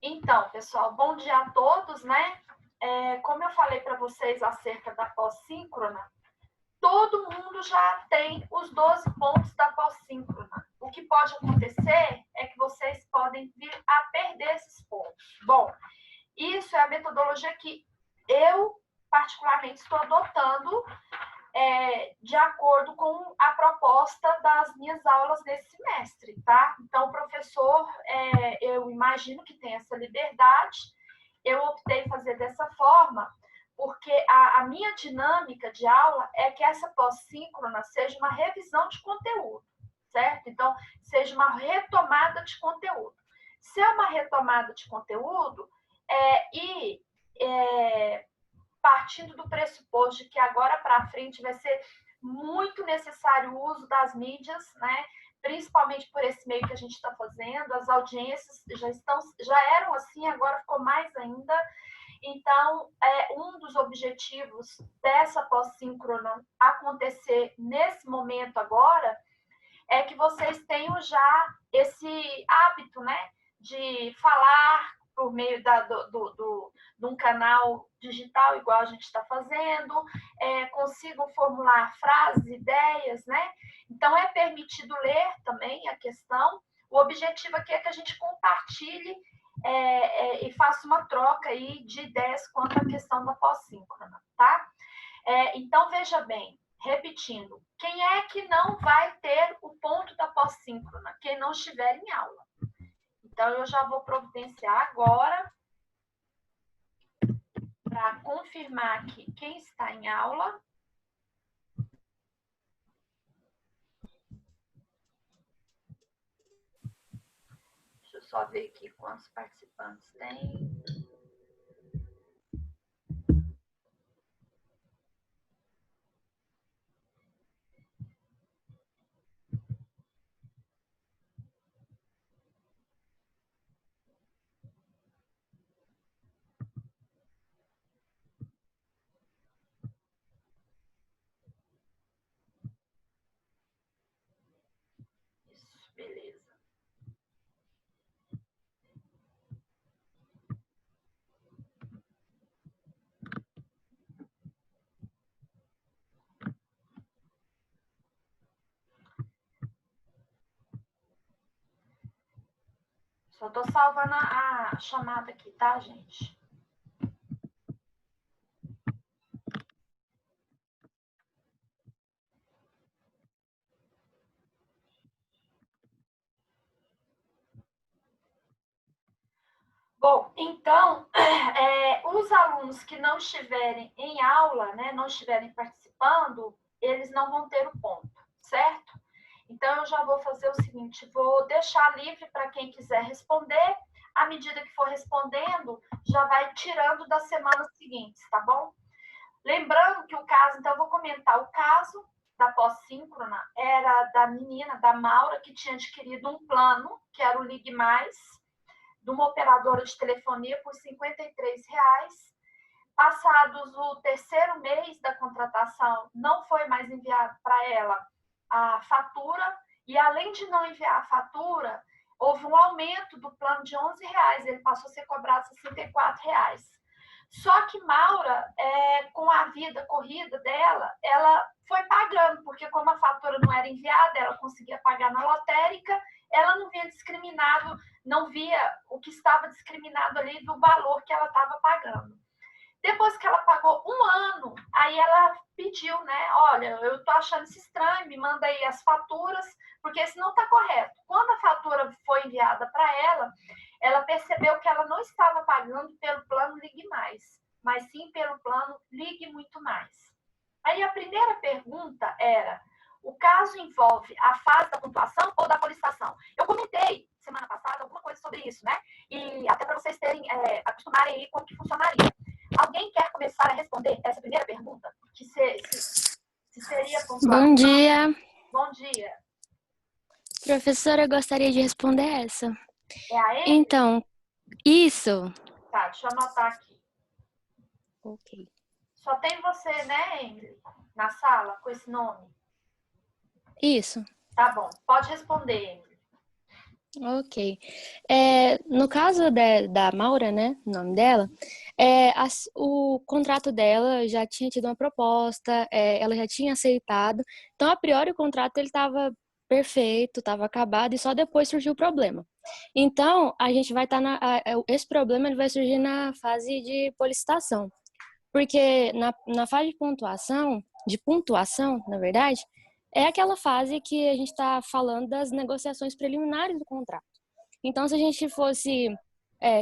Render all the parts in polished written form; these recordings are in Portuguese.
Então, pessoal, bom dia a todos, né? Como eu falei para vocês acerca da pós-síncrona, todo mundo já tem os 12 pontos da pós-síncrona. O que pode acontecer é que vocês podem vir a perder esses pontos. Bom, isso é a metodologia que eu, particularmente, estou adotando de acordo com a proposta das minhas aulas nesse semestre, tá? Então, o professor, eu imagino que tem essa liberdade, eu optei em fazer dessa forma, porque a minha dinâmica de aula é que essa pós-síncrona seja uma revisão de conteúdo, certo? Então, seja uma retomada de conteúdo. Se é uma retomada de conteúdo, partindo do pressuposto de que agora para frente vai ser muito necessário o uso das mídias, né? Principalmente por esse meio que a gente está fazendo, as audiências já eram assim, agora ficou mais ainda. Então, um dos objetivos dessa pós-síncrona acontecer nesse momento agora é que vocês tenham já esse hábito, né, de falar por meio de um canal digital, igual a gente está fazendo, consigam formular frases, ideias, né? Então, é permitido ler também a questão. O objetivo aqui é que a gente compartilhe e faça uma troca aí de ideias quanto à questão da pós-síncrona, tá? Então, veja bem, repetindo, quem é que não vai ter o ponto da pós-síncrona? Quem não estiver em aula. Então, eu já vou providenciar agora para confirmar aqui quem está em aula. Deixa eu só ver aqui quantos participantes tem. Isso, beleza. Só estou salvando a chamada aqui, tá, gente? Bom, então, os alunos que não estiverem em aula, né, não estiverem participando, eles não vão ter o ponto, certo? Então, eu já vou fazer o seguinte, vou deixar livre para quem quiser responder. À medida que for respondendo, já vai tirando das semanas seguintes, tá bom? Lembrando que o caso, então, eu vou comentar o caso da pós-síncrona, era da menina, da Maura, que tinha adquirido um plano, que era o Ligue Mais, de uma operadora de telefonia por R$ 53. Passados o terceiro mês da contratação, não foi mais enviado para ela a fatura, e além de não enviar a fatura, houve um aumento do plano de R$ 11, ele passou a ser cobrado R$ 64. Só que Maura, com a vida corrida dela, ela foi pagando, porque como a fatura não era enviada, ela conseguia pagar na lotérica, ela não via discriminado, não via o que estava discriminado ali do valor que ela estava pagando. Depois que ela pagou um ano, aí ela pediu, né? Olha, eu tô achando isso estranho, me manda aí as faturas, porque isso não está correto. Quando a fatura foi enviada para ela percebeu que ela não estava pagando pelo plano Ligue Mais, mas sim pelo plano Ligue Muito Mais. Aí a primeira pergunta era: o caso envolve a fase da pontuação ou da solicitação? Eu comentei semana passada alguma coisa sobre isso, né? E até para vocês terem, acostumarem aí como que funcionaria. Alguém quer começar a responder essa primeira pergunta? Que se seria pontuação? Bom dia. Bom dia. Professora, eu gostaria de responder essa. É a Emily? Então, isso. Tá, deixa eu anotar aqui. Ok. Só tem você, né, Emily, na sala com esse nome? Isso. Tá bom, pode responder, Emily. Ok. No caso da Maura, né, o nome dela, o contrato dela já tinha tido uma proposta, ela já tinha aceitado. Então, a priori, o contrato ele estava perfeito, estava acabado e só depois surgiu o problema. Então, a gente vai estar esse problema ele vai surgir na fase de policitação, porque na fase de pontuação, na verdade, é aquela fase que a gente está falando das negociações preliminares do contrato. Então, se a gente fosse,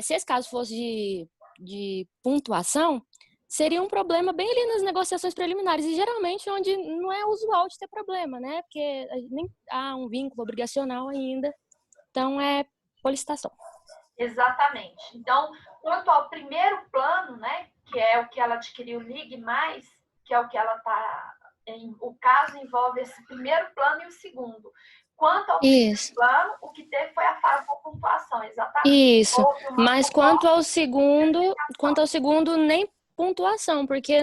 se esse caso fosse de pontuação, seria um problema bem ali nas negociações preliminares, e geralmente onde não é usual de ter problema, né? Porque nem há um vínculo obrigacional ainda, então é policitação. Exatamente. Então, quanto ao primeiro plano, né, que é o que ela adquiriu Ligue Mais, que é o que ela está o caso envolve esse primeiro plano e o segundo. Quanto ao primeiro Isso. plano, o que teve foi a fase da pontuação, exatamente. Isso. Houve uma Mas quanto ao segundo, nem pontuação, porque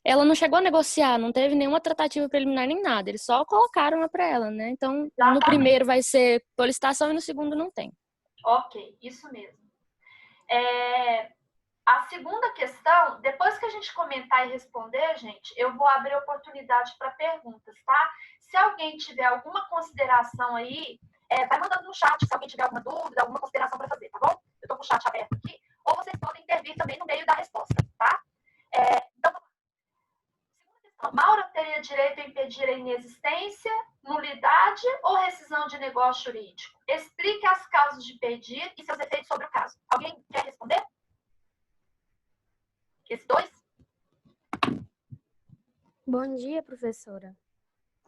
ela não chegou a negociar, não teve nenhuma tratativa preliminar nem nada. Eles só colocaram lá para ela, né? Então, no Exatamente. primeiro vai ser solicitação e no segundo não tem. Ok, isso mesmo. A segunda questão, depois que a gente comentar e responder, gente, eu vou abrir oportunidade para perguntas, tá? Se alguém tiver alguma consideração aí, vai mandando no chat se alguém tiver alguma dúvida, alguma consideração para fazer, tá bom? Eu estou com o chat aberto aqui. Ou vocês podem intervir também no meio da resposta, tá? Então, segunda questão. Maura teria direito a impedir a inexistência, nulidade ou rescisão de negócio jurídico? Explique as causas de pedir e seus efeitos sobre o caso. Alguém quer responder? Esses dois? Bom dia, professora.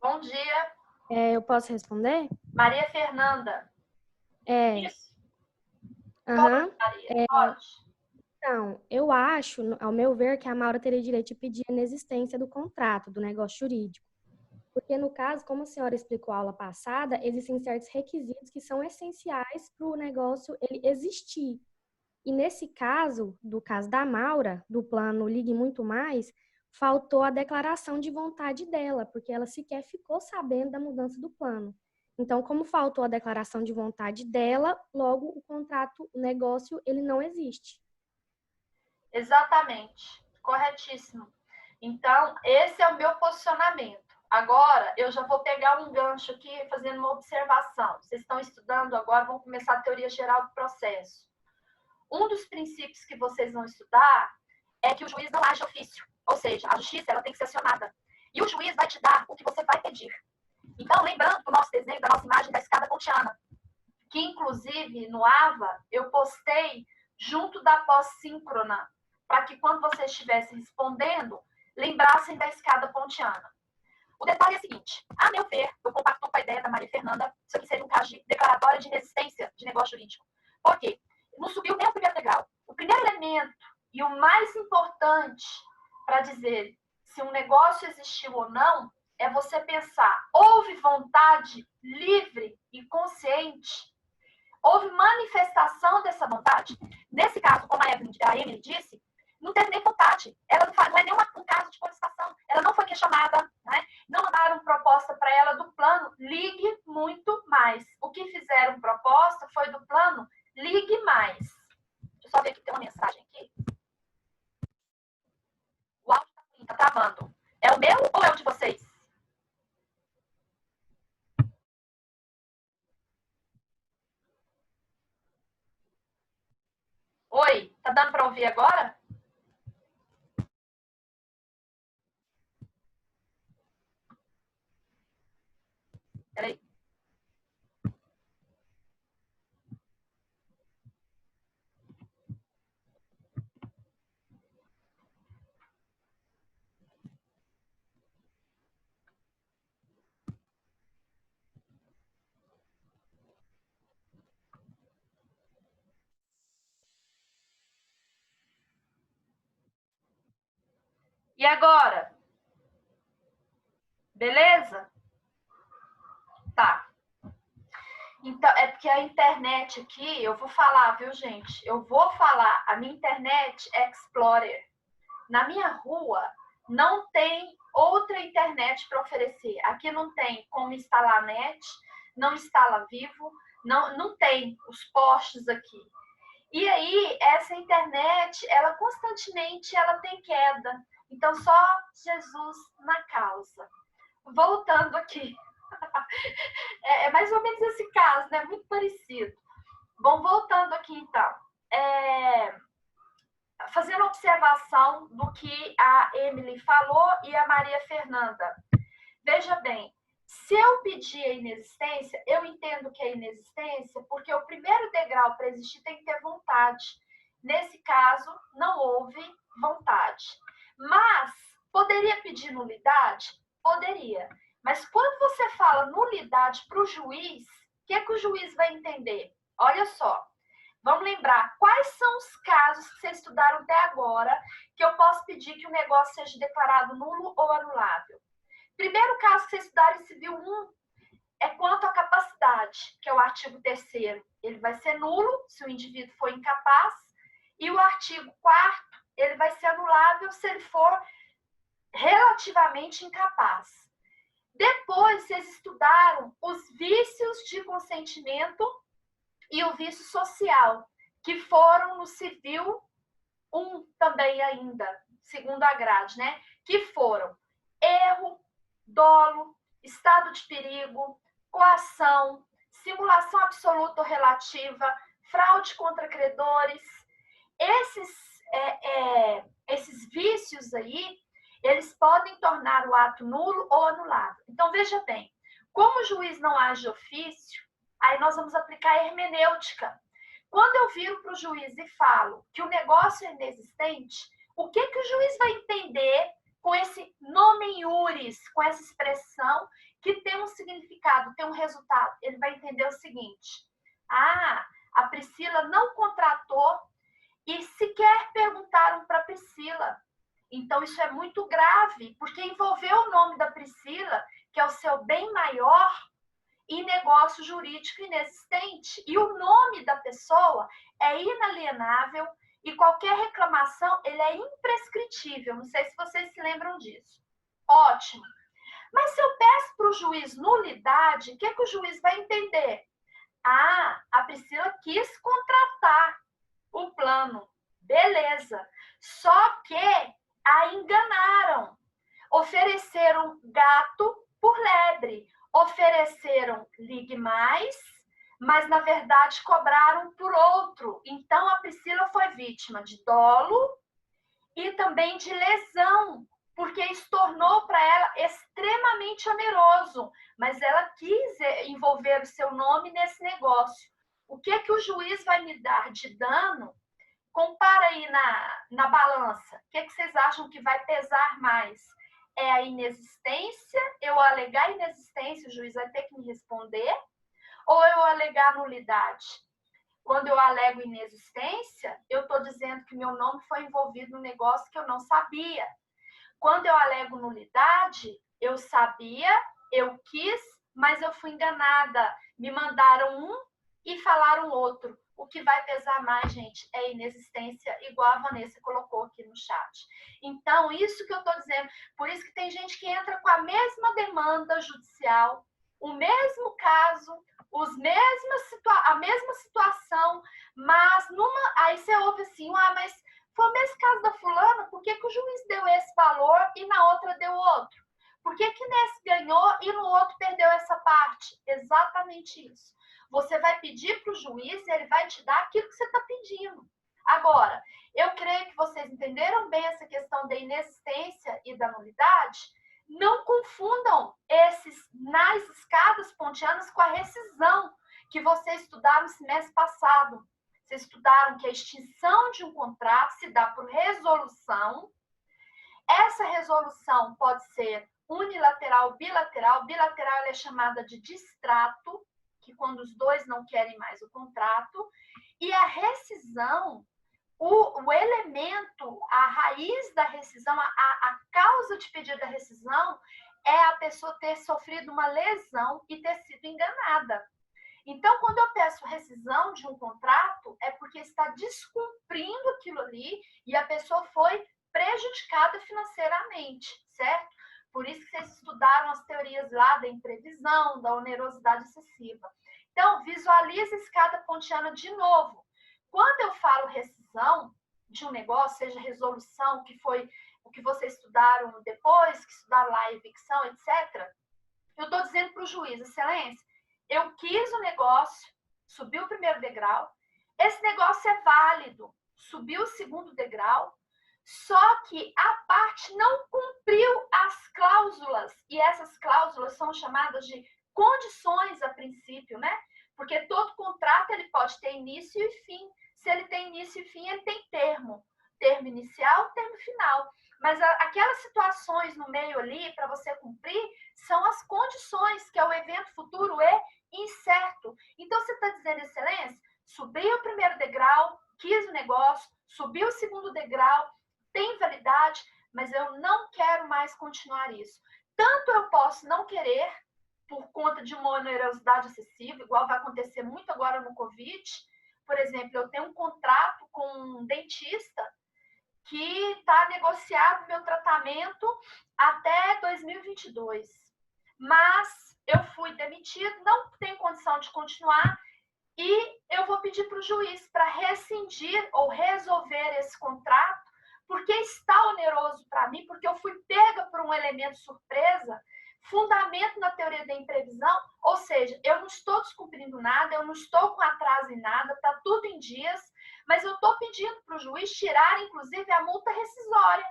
Bom dia. Eu posso responder? Maria Fernanda. Isso? Aham. Pode, Maria, pode. Então, eu acho, ao meu ver, que a Maura teria direito de pedir a inexistência do contrato, do negócio jurídico. Porque, no caso, como a senhora explicou a aula passada, existem certos requisitos que são essenciais para o negócio ele existir. E nesse caso, do caso da Maura, do plano Ligue Muito Mais, faltou a declaração de vontade dela, porque ela sequer ficou sabendo da mudança do plano. Então, como faltou a declaração de vontade dela, logo o contrato, o negócio, ele não existe. Exatamente. Corretíssimo. Então, esse é o meu posicionamento. Agora, eu já vou pegar um gancho aqui, fazendo uma observação. Vocês estão estudando agora, vão começar a teoria geral do processo. Um dos princípios que vocês vão estudar é que o juiz não age ofício. Ou seja, a justiça ela tem que ser acionada. E o juiz vai te dar o que você vai pedir. Então, lembrando do nosso desenho, da nossa imagem da escada pontiana, que inclusive no AVA eu postei junto da pós-síncrona, para que quando vocês estivessem respondendo, lembrassem da escada pontiana. O detalhe é o seguinte, a meu ver, eu compacto com a ideia da Maria Fernanda, isso aqui seria um caso de declaratória de resistência de negócio jurídico. Por quê? Não subiu nem o primeiro degrau. O primeiro elemento e o mais importante para dizer se um negócio existiu ou não é você pensar, houve vontade livre e consciente? Houve manifestação dessa vontade? Nesse caso, como a Emily disse, não teve nem vontade. Ela não é nem um caso de solicitação. Ela não foi questionada, né? Não mandaram proposta para ela do plano Ligue Muito Mais. O que fizeram proposta foi do plano Ligue Mais. Deixa eu só ver aqui, tem uma mensagem aqui. O áudio está travando. É o meu ou é o de vocês? Oi, tá dando para ouvir agora? Peraí. E agora? Beleza? Tá. Então, é porque a internet aqui, eu vou falar, viu, gente? Eu vou falar, a minha internet é Explorer. Na minha rua, não tem outra internet para oferecer. Aqui não tem como instalar net, não instala vivo, não tem os postes aqui. E aí, essa internet, ela constantemente tem queda. Então, só Jesus na causa. Voltando aqui. É mais ou menos esse caso, né? Muito parecido. Bom, voltando aqui, então. Fazendo observação do que a Emily falou e a Maria Fernanda. Veja bem, se eu pedir a inexistência, eu entendo que é inexistência porque o primeiro degrau para existir tem que ter vontade. Nesse caso, não houve vontade. Mas, poderia pedir nulidade? Poderia. Mas quando você fala nulidade para o juiz, o que é que o juiz vai entender? Olha só, vamos lembrar quais são os casos que vocês estudaram até agora que eu posso pedir que o negócio seja declarado nulo ou anulável. Primeiro caso que vocês estudaram em Civil 1 é quanto à capacidade, que é o artigo 3º. Ele vai ser nulo se o indivíduo for incapaz, e o artigo 4º, ele vai ser anulável se ele for relativamente incapaz. Depois, vocês estudaram os vícios de consentimento e o vício social, que foram no Civil 1 também ainda, segundo a grade, né? Que foram erro, dolo, estado de perigo, coação, simulação absoluta ou relativa, fraude contra credores. Esses vícios aí, eles podem tornar o ato nulo ou anulado. Então, veja bem, como o juiz não age de ofício, aí nós vamos aplicar a hermenêutica. Quando eu viro para o juiz e falo que o negócio é inexistente, o que o juiz vai entender com esse nomen iuris, com essa expressão que tem um significado, tem um resultado? Ele vai entender o seguinte: a Priscila não contratou e sequer perguntaram para a Priscila. Então, isso é muito grave, porque envolveu o nome da Priscila, que é o seu bem maior, em negócio jurídico inexistente. E o nome da pessoa é inalienável e qualquer reclamação ele é imprescritível. Não sei se vocês se lembram disso. Ótimo. Mas se eu peço para o juiz nulidade, o que o juiz vai entender? A Priscila quis contratar o plano. Beleza. Só que a enganaram. Ofereceram gato por lebre. Ofereceram ligue mais, mas na verdade cobraram por outro. Então a Priscila foi vítima de dolo e também de lesão, porque isso tornou para ela extremamente oneroso, mas ela quis envolver o seu nome nesse negócio. O que o juiz vai me dar de dano? Compara aí na balança. O que vocês acham que vai pesar mais? É a inexistência, eu alegar inexistência, o juiz vai ter que me responder, ou eu alegar nulidade? Quando eu alego inexistência, eu estou dizendo que meu nome foi envolvido num negócio que eu não sabia. Quando eu alego nulidade, eu sabia, eu quis, mas eu fui enganada. Me mandaram um e falaram outro. O que vai pesar mais, gente, é inexistência, igual a Vanessa colocou aqui no chat. Então, isso que eu estou dizendo, por isso que tem gente que entra com a mesma demanda judicial, o mesmo caso, a mesma situação, mas aí você ouve assim, mas foi o mesmo caso da fulana, por que o juiz deu esse valor e na outra deu outro? Por que nesse ganhou e no outro perdeu essa parte? Exatamente isso. Você vai pedir para o juiz e ele vai te dar aquilo que você está pedindo. Agora, eu creio que vocês entenderam bem essa questão da inexistência e da nulidade. Não confundam nas escadas pontianas com a rescisão que vocês estudaram no semestre passado. Vocês estudaram que a extinção de um contrato se dá por resolução. Essa resolução pode ser unilateral, bilateral. Bilateral ela é chamada de distrato, que quando os dois não querem mais o contrato, e a rescisão, o elemento, a raiz da rescisão, a causa de pedido da rescisão é a pessoa ter sofrido uma lesão e ter sido enganada. Então, quando eu peço rescisão de um contrato, é porque está descumprindo aquilo ali e a pessoa foi prejudicada financeiramente, certo? Por isso que vocês estudaram as teorias lá da imprevisão, da onerosidade excessiva. Então, visualize a escada pontiana de novo. Quando eu falo rescisão de um negócio, seja resolução, que foi o que vocês estudaram depois, que estudaram lá a evicção, etc., eu estou dizendo para o juiz, excelência, eu quis o negócio, subiu o primeiro degrau, esse negócio é válido, subiu o segundo degrau, só que a parte não cumpriu as cláusulas, e essas cláusulas são chamadas de condições a princípio, né? Porque todo contrato ele pode ter início e fim. Se ele tem início e fim, ele tem termo. Termo inicial, termo final. Mas aquelas situações no meio ali, para você cumprir, são as condições, que é o evento futuro e incerto. Então, você está dizendo, excelência, subiu o primeiro degrau, quis o negócio, subiu o segundo degrau, tem validade, mas eu não quero mais continuar isso. Tanto eu posso não querer, por conta de uma onerosidade excessiva, igual vai acontecer muito agora no Covid. Por exemplo, eu tenho um contrato com um dentista que está negociado o meu tratamento até 2022. Mas eu fui demitido, não tenho condição de continuar, e eu vou pedir para o juiz para rescindir ou resolver esse contrato, porque está oneroso para mim, porque eu fui pega por um elemento surpresa, fundamento na teoria da imprevisão, ou seja, eu não estou descumprindo nada, eu não estou com atraso em nada, está tudo em dias, mas eu estou pedindo para o juiz tirar, inclusive, a multa rescisória,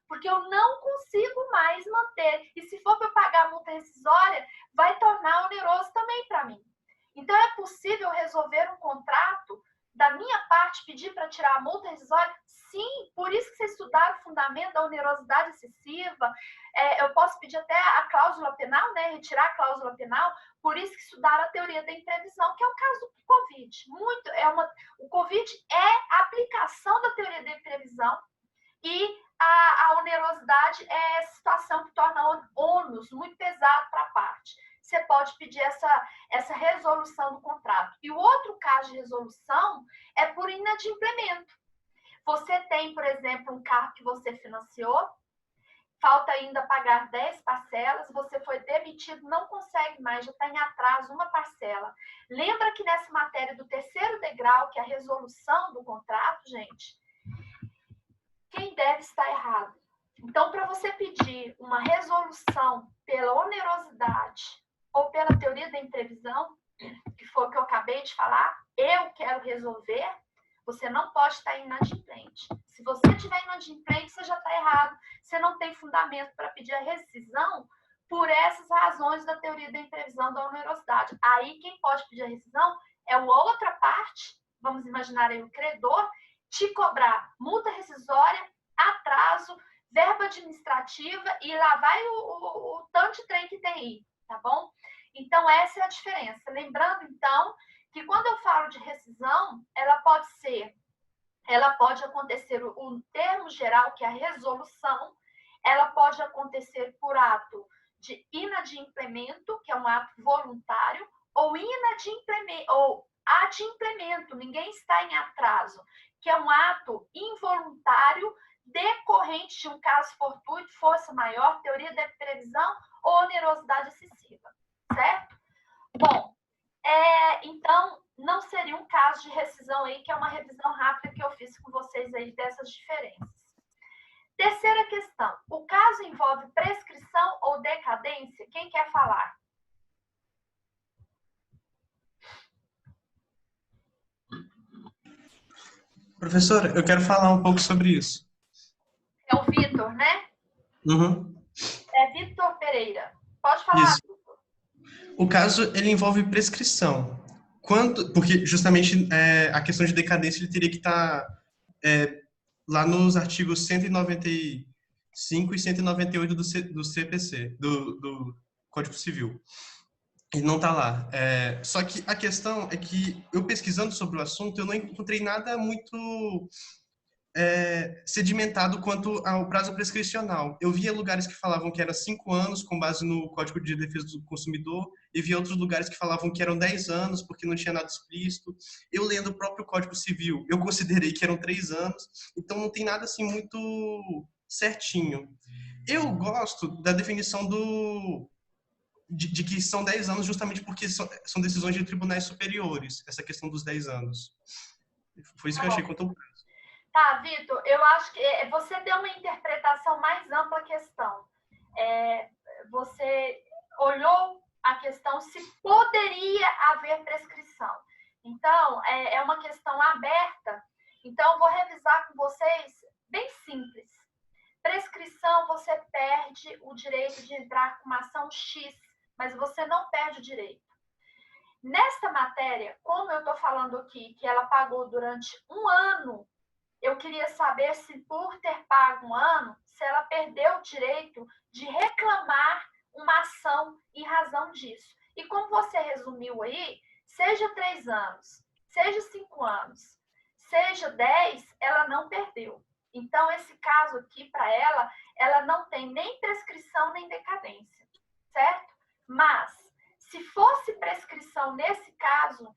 porque eu não consigo mais manter. E se for para eu pagar a multa rescisória, vai tornar oneroso também para mim. Então, é possível resolver um contrato, da minha parte, pedir para tirar a multa rescisória? Sim, por isso que vocês estudaram o fundamento da onerosidade excessiva. Eu posso pedir até a cláusula penal, né? Retirar a cláusula penal, por isso que estudaram a teoria da imprevisão, que é o caso do Covid. O Covid é a aplicação da teoria da imprevisão, e a onerosidade é a situação que torna ônus muito pesado para a parte. Você pode pedir essa resolução do contrato. E o outro caso de resolução é por inadimplemento. Você tem, por exemplo, um carro que você financiou, falta ainda pagar 10 parcelas, você foi demitido, não consegue mais, já está em atraso uma parcela. Lembra que nessa matéria do terceiro degrau, que é a resolução do contrato, gente, quem deve estar errado. Então, para você pedir uma resolução pela onerosidade ou pela teoria da imprevisão, que foi o que eu acabei de falar, eu quero resolver, você não pode estar inadimplente. Se você estiver inadimplente, você já está errado. Você não tem fundamento para pedir a rescisão por essas razões da teoria da imprevisão da onerosidade. Aí, quem pode pedir a rescisão é a outra parte, vamos imaginar aí o credor, te cobrar multa rescisória, atraso, verba administrativa, e lá vai o tanto de trem que tem aí, tá bom? Então, essa é a diferença. Lembrando, então, que quando eu falo de rescisão, ela pode acontecer o termo geral, que é a resolução, ela pode acontecer por ato de inadimplemento, que é um ato voluntário, ou adimplemento, ninguém está em atraso, que é um ato involuntário decorrente de um caso fortuito, força maior, teoria da previsão ou onerosidade excessiva, certo? Bom, então, não seria um caso de rescisão aí, que é uma revisão rápida que eu fiz com vocês aí dessas diferenças. Terceira questão, o caso envolve prescrição ou decadência? Quem quer falar? Professora, eu quero falar um pouco sobre isso. É o Vitor, né? Uhum. É Vitor Pereira. Pode falar, Isso. Vitor. O caso, ele envolve prescrição. Porque, justamente, a questão de decadência ele teria que estar lá nos artigos 195 e 198 do CPC, do Código Civil. Ele não está lá. Só que a questão é que, eu pesquisando sobre o assunto, eu não encontrei nada muito sedimentado quanto ao prazo prescricional. Eu via lugares que falavam que era 5 anos, com base no Código de Defesa do Consumidor, e via outros lugares que falavam que eram 10 anos, porque não tinha nada explícito. Eu, lendo o próprio Código Civil, eu considerei que eram 3 anos, então não tem nada assim muito certinho. Eu gosto da definição de que são 10 anos justamente porque são decisões de tribunais superiores, essa questão dos 10 anos. Foi isso que eu achei quanto ao prazo. Tá, Vitor, eu acho que você deu uma interpretação mais ampla à questão. Você olhou a questão se poderia haver prescrição. Então, é uma questão aberta. Então, eu vou revisar com vocês bem simples. Prescrição, você perde o direito de entrar com uma ação X, mas você não perde o direito. Nesta matéria, como eu estou falando aqui, que ela pagou durante 1 ano, eu queria saber se, por ter pago 1 ano, se ela perdeu o direito de reclamar uma ação em razão disso. E como você resumiu aí, seja 3 anos, seja 5 anos, seja 10, ela não perdeu. Então, esse caso aqui, para ela não tem nem prescrição nem decadência, certo? Mas, se fosse prescrição nesse caso,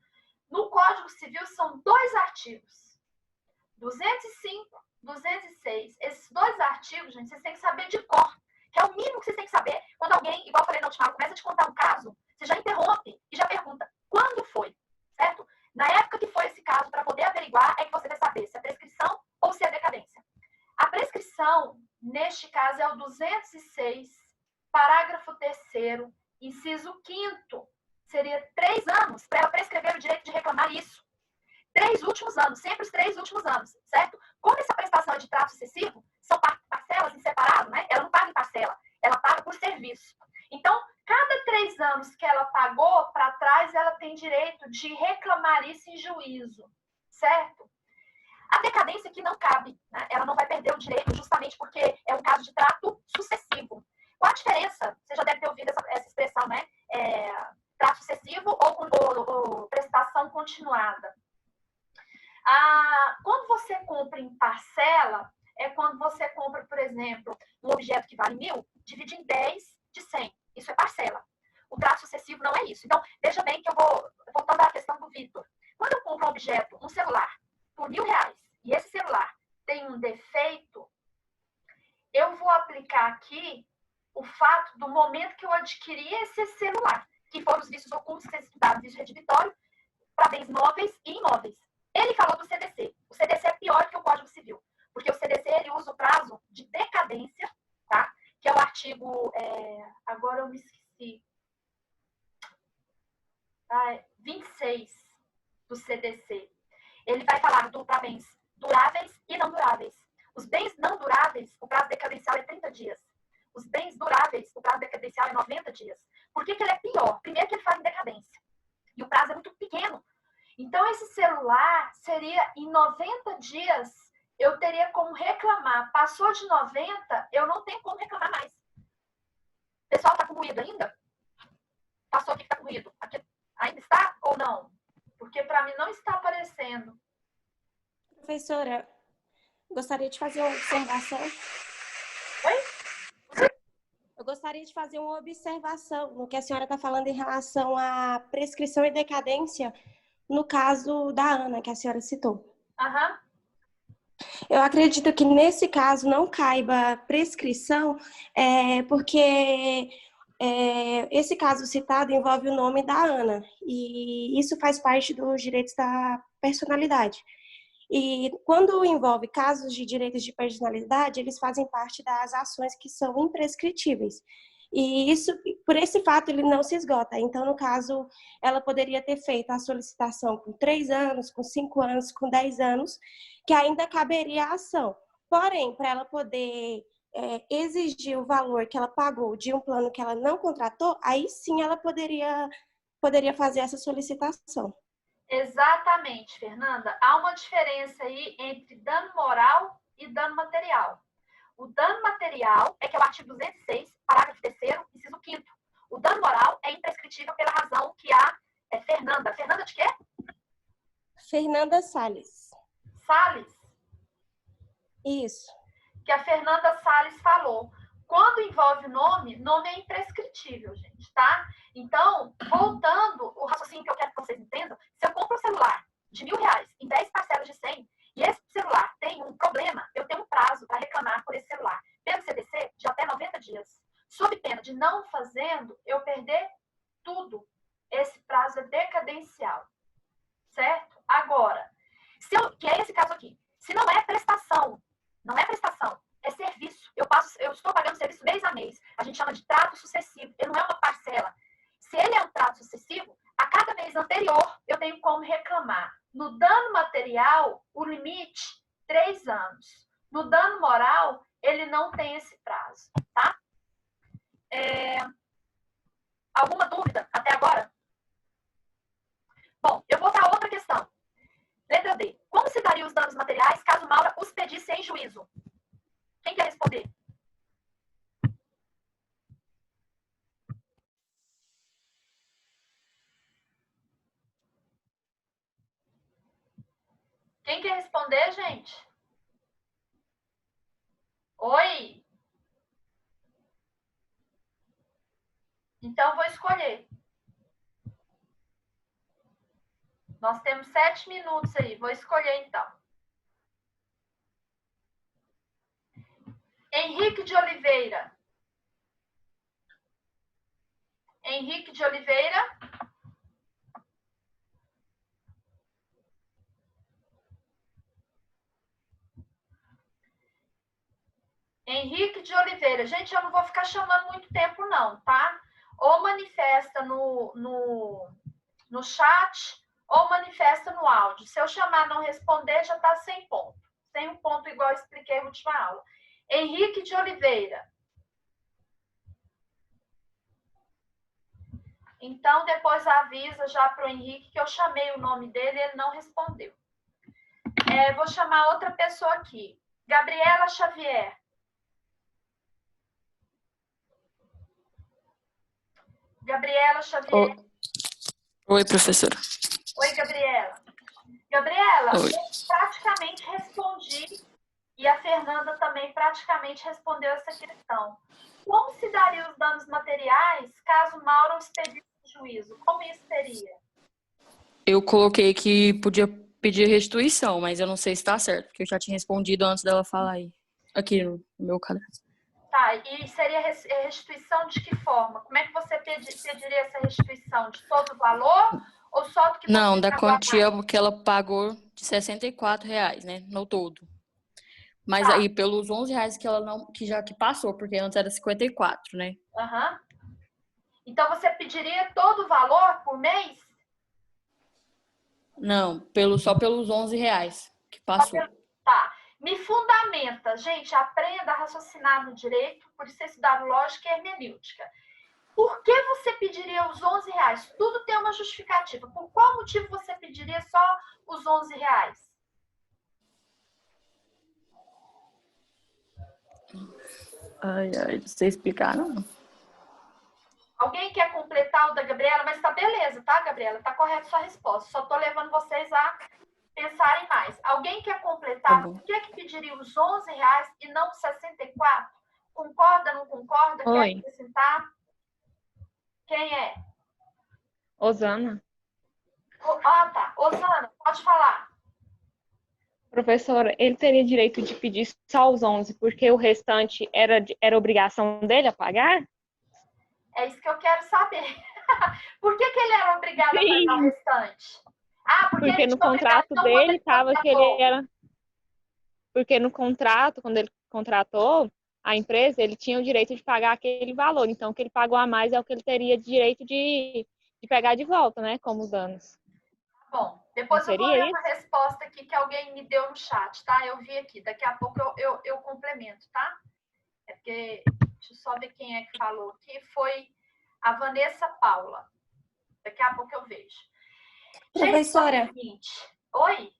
no Código Civil são 2 artigos, 205, 206. Esses 2 artigos, gente, vocês têm que saber de cor, que é o mínimo que vocês têm que saber. Quando alguém, igual eu falei na última aula, começa a te contar um caso, você já interrompe e já pergunta, quando foi, certo? Na época que foi esse caso, para poder averiguar, é que você vai saber se é prescrição ou se é decadência. A prescrição, neste caso, é o 206, parágrafo 3º, inciso 5º. Seria 3 anos para ela prescrever o direito de reclamar isso. 3 últimos anos, sempre os 3 últimos anos, certo? Como essa prestação é de trato sucessivo, são parcelas em separado, né? Ela não paga em parcela, ela paga por serviço. Então, cada 3 anos que ela pagou para trás, ela tem direito de reclamar isso em juízo, certo? A decadência aqui não cabe, né? Ela não vai perder o direito justamente porque é um caso de trato sucessivo. Qual a diferença? Você já deve ter ouvido essa expressão, né? Trato sucessivo ou prestação continuada. Quando você compra em parcela, é quando você compra, por exemplo, um objeto que vale 1.000, divide em 10 de 100. Isso é parcela. O trato sucessivo não é isso. Então, veja bem que eu vou voltando à questão do Vitor. Quando eu compro um objeto, um celular, por R$1.000, e esse celular tem um defeito, eu vou aplicar aqui o fato do momento que eu adquiri esse celular, que foram os vícios ocultos que vocês estudaram, vício redivitório, para bens móveis e imóveis. Ele falou do CDC. O CDC é pior que o Código Civil, porque o CDC ele usa o prazo de decadência, tá? Que é o artigo, agora eu me esqueci, 26 do CDC. Ele vai falar para bens duráveis e não duráveis. Os bens não duráveis, o prazo decadencial é 30 dias. Os bens duráveis, o prazo decadencial é 90 dias. Por que ele é pior? Primeiro que ele faz em decadência. E o prazo é muito pequeno. Então, esse celular seria em 90 dias, eu teria como reclamar. Passou de 90, eu não tenho como reclamar mais. O pessoal está com ruído ainda? Passou aqui que está com ruído. Aqui, ainda está ou não? Porque para mim não está aparecendo. Professora, gostaria de fazer uma observação. Oi? Eu gostaria de fazer uma observação no que a senhora está falando em relação à prescrição e decadência no caso da Ana, que a senhora citou. Aham. Eu acredito que nesse caso não caiba prescrição, porque esse caso citado envolve o nome da Ana, e isso faz parte dos direitos da personalidade. E quando envolve casos de direitos de personalidade, eles fazem parte das ações que são imprescritíveis. E isso, por esse fato, ele não se esgota. Então, no caso, ela poderia ter feito a solicitação com 3 anos, com 5 anos, com 10 anos, que ainda caberia a ação. Porém, para ela poder exigir o valor que ela pagou de um plano que ela não contratou, aí sim ela poderia fazer essa solicitação. Exatamente, Fernanda. Há uma diferença aí entre dano moral e dano material. O dano material é que é o artigo 206, parágrafo 3º, inciso 5º. O dano moral é imprescritível pela razão que a Fernanda. Fernanda de quê? Fernanda Salles. Salles? Isso. Que a Fernanda Salles falou. Quando envolve nome é imprescritível, gente, tá? Então, voltando, o raciocínio que eu quero que vocês entendam, se eu compro um celular de R$1.000 em 10 parcelas de 100, e esse celular tem um problema, eu tenho um prazo para reclamar por esse celular. Pelo CDC, de até 90 reclamar. No dano material, o limite, 3 anos. No dano moral, ele não tem esse prazo, tá? Alguma dúvida até agora? Bom, eu vou para outra questão. Letra D. Como se dariam os danos materiais caso Maura os pedisse em juízo? Quem quer responder? Quem quer responder, gente? Oi? Então, vou escolher. Nós temos 7 minutos aí. Vou escolher, então. Henrique de Oliveira. Henrique de Oliveira. Henrique de Oliveira. Gente, eu não vou ficar chamando muito tempo, não, tá? Ou manifesta no chat, ou manifesta no áudio. Se eu chamar não responder, já está sem ponto. Sem um ponto igual eu expliquei na última aula. Henrique de Oliveira. Então, depois avisa já para o Henrique que eu chamei o nome dele e ele não respondeu. Vou chamar outra pessoa aqui. Gabriela Xavier. Gabriela Xavier. Oi, professora. Oi, Gabriela. Gabriela, Oi. eu praticamente respondi e a Fernanda também praticamente respondeu essa questão. Como se dariam os danos materiais caso Maura os pedisse em juízo? Como isso seria? Eu coloquei que podia pedir restituição, mas eu não sei se está certo, porque eu já tinha respondido antes dela falar aí, aqui no meu cadastro. Tá, e seria restituição de que forma? Como é que você pediria essa restituição? De todo o valor ou só do que você Não, da pagou a quantia mais? que ela pagou de R$64, né, no todo. Mas Tá. aí pelos R$11 que ela não, que passou, porque antes era 54, né? Uhum. Então você pediria todo o valor por mês? Não, só pelos R$11 que passou. Tá. Me fundamenta. Gente, aprenda a raciocinar no direito, por isso estudar lógica e hermenêutica. Por que você pediria os R$11? Tudo tem uma justificativa. Por qual motivo você pediria só os R$11? Ai, não sei explicar, não. Alguém quer completar o da Gabriela? Mas tá beleza, tá, Gabriela? Tá correta a sua resposta. Só tô levando vocês a pensarem mais. Alguém quer completar? Tá bom. Por que pediria os R$11 e não os 64? Concorda, não concorda? Oi. Quer acrescentar? Quem é? Osana. Tá. Osana, pode falar. Professora, ele teria direito de pedir só os 11, porque o restante era obrigação dele a pagar? É isso que eu quero saber. Por que ele era obrigado a pagar o restante? Porque ele no tinha contrato obrigação dele quando ele estava que ele contratou. era... Porque no contrato, quando ele contratou a empresa, ele tinha o direito de pagar aquele valor. Então, o que ele pagou a mais é o que ele teria direito de pegar de volta, né? Como danos. Bom, depois Não eu vou seria ler uma resposta aqui que alguém me deu no chat, tá? Eu vi aqui. Daqui a pouco eu complemento, tá? É porque... Deixa eu só ver quem é que falou aqui. Foi a Vanessa Paula. Daqui a pouco eu vejo. Professora, Gente, é o seguinte. Oi?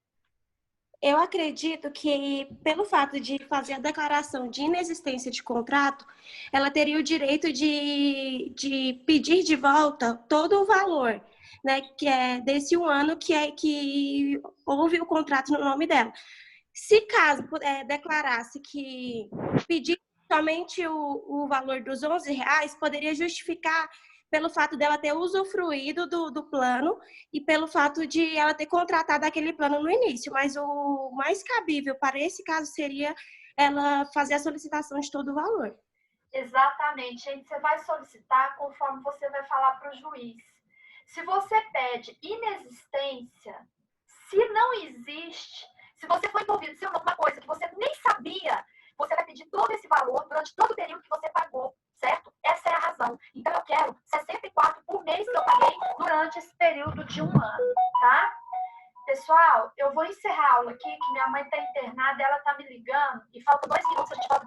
eu acredito que, pelo fato de fazer a declaração de inexistência de contrato, ela teria o direito de pedir de volta todo o valor, né, que é desse um ano que houve o contrato no nome dela. Se caso declarasse que pedir somente o valor dos R$11, poderia justificar pelo fato dela ter usufruído do plano e pelo fato de ela ter contratado aquele plano no início. Mas o mais cabível para esse caso seria ela fazer a solicitação de todo o valor. Exatamente, gente. Você vai solicitar conforme você vai falar para o juiz. Se você pede inexistência, se não existe, se você foi envolvido em alguma coisa que você nem sabia, você vai pedir todo esse valor durante todo o período que você pagou, certo? Essa é a razão. Então, eu quero 64 por mês que eu paguei durante esse período de um ano, tá? pessoal, eu vou encerrar a aula aqui, que minha mãe está internada, ela está me ligando, e faltam 2 minutos, a gente volta